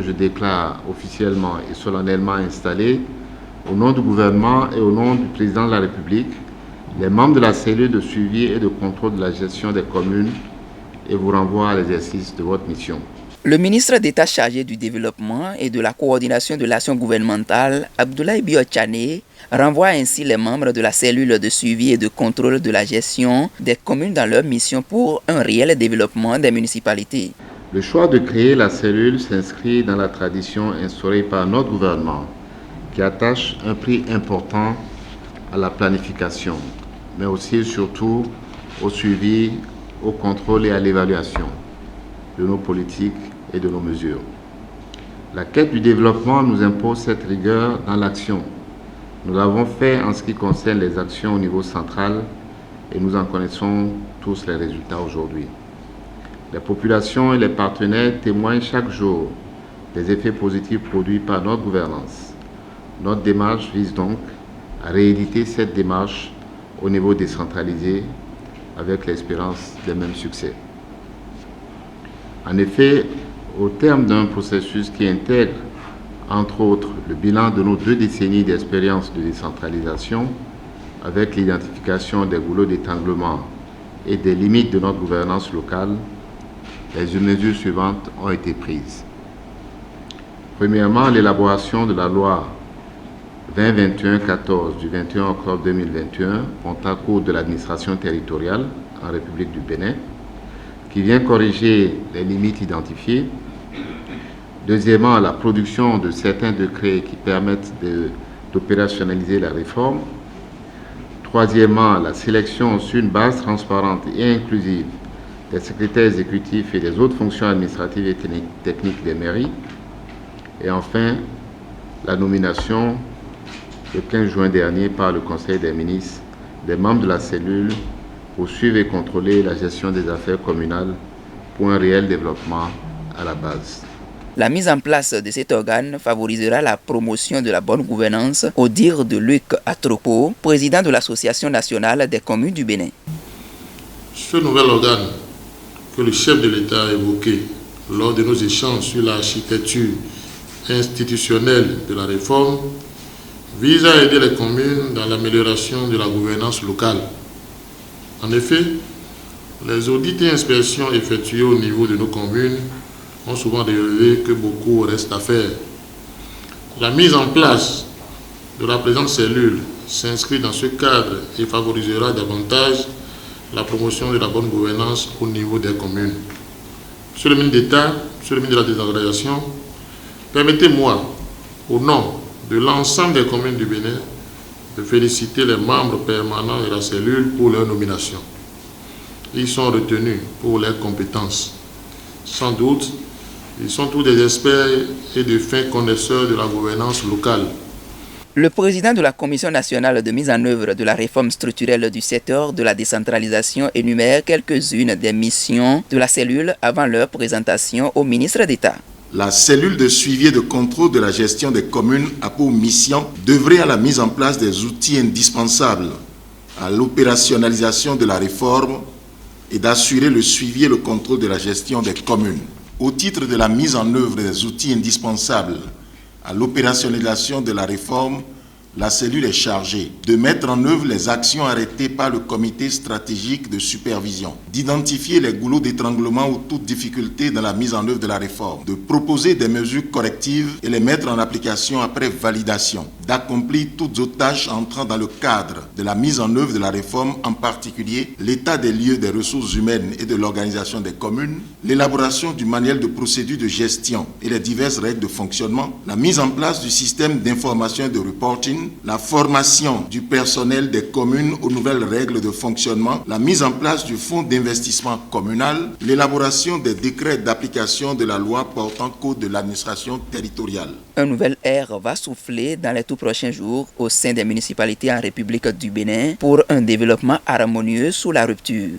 je déclare officiellement et solennellement installé, au nom du gouvernement et au nom du président de la République, les membres de la cellule de suivi et de contrôle de la gestion des communes et vous renvoie à l'exercice de votre mission. Le ministre d'État chargé du développement et de la coordination de l'action gouvernementale, Abdoulaye Bio-Tchane, renvoie ainsi les membres de la cellule de suivi et de contrôle de la gestion des communes dans leur mission pour un réel développement des municipalités. Le choix de créer la cellule s'inscrit dans la tradition instaurée par notre gouvernement, qui attache un prix important à la planification, mais aussi et surtout au suivi, au contrôle et à l'évaluation de nos politiques et de nos mesures. La quête du développement nous impose cette rigueur dans l'action. Nous l'avons fait en ce qui concerne les actions au niveau central et nous en connaissons tous les résultats aujourd'hui. Les populations et les partenaires témoignent chaque jour des effets positifs produits par notre gouvernance. Notre démarche vise donc à rééditer cette démarche au niveau décentralisé avec l'espérance des mêmes succès. En effet, au terme d'un processus qui intègre, entre autres, le bilan de nos 2 décennies d'expérience de décentralisation, avec l'identification des goulots d'étranglement et des limites de notre gouvernance locale, les mesures suivantes ont été prises. Premièrement, l'élaboration de la loi 2021-14 du 21 octobre 2021 portant code de l'administration territoriale en République du Bénin, qui vient corriger les limites identifiées. Deuxièmement, la production de certains décrets qui permettent d'opérationnaliser la réforme. Troisièmement, la sélection sur une base transparente et inclusive des secrétaires exécutifs et des autres fonctions administratives et techniques des mairies. Et enfin, la nomination le 15 juin dernier par le Conseil des ministres des membres de la cellule pour suivre et contrôler la gestion des affaires communales pour un réel développement à la base. La mise en place de cet organe favorisera la promotion de la bonne gouvernance, au dire de Luc Atropo, président de l'Association nationale des communes du Bénin. Ce nouvel organe que le chef de l'État a évoqué lors de nos échanges sur l'architecture institutionnelle de la réforme vise à aider les communes dans l'amélioration de la gouvernance locale. En effet, les audits et inspections effectués au niveau de nos communes ont souvent révélé que beaucoup reste à faire. La mise en place de la présente cellule s'inscrit dans ce cadre et favorisera davantage la promotion de la bonne gouvernance au niveau des communes. Monsieur le ministre d'État, Monsieur le ministre de la Décentralisation, permettez-moi, au nom de l'ensemble des communes du Bénin, de féliciter les membres permanents de la cellule pour leur nomination. Ils sont retenus pour leurs compétences. Sans doute, ils sont tous des experts et de fins connaisseurs de la gouvernance locale. Le président de la Commission nationale de mise en œuvre de la réforme structurelle du secteur de la décentralisation énumère quelques-unes des missions de la cellule avant leur présentation au ministre d'État. La cellule de suivi et de contrôle de la gestion des communes a pour mission d'œuvrer à la mise en place des outils indispensables à l'opérationnalisation de la réforme et d'assurer le suivi et le contrôle de la gestion des communes. Au titre de la mise en œuvre des outils indispensables à l'opérationnalisation de la réforme, la cellule est chargée de mettre en œuvre les actions arrêtées par le comité stratégique de supervision, d'identifier les goulots d'étranglement ou toutes difficultés dans la mise en œuvre de la réforme, de proposer des mesures correctives et les mettre en application après validation, d'accomplir toutes autres tâches entrant dans le cadre de la mise en œuvre de la réforme, en particulier l'état des lieux des ressources humaines et de l'organisation des communes, l'élaboration du manuel de procédure de gestion et les diverses règles de fonctionnement, la mise en place du système d'information et de reporting, la formation du personnel des communes aux nouvelles règles de fonctionnement, la mise en place du fonds d'investissement communal, l'élaboration des décrets d'application de la loi portant code de l'administration territoriale. Un nouvel air va souffler dans les tout prochains jours au sein des municipalités en République du Bénin pour un développement harmonieux sous la rupture.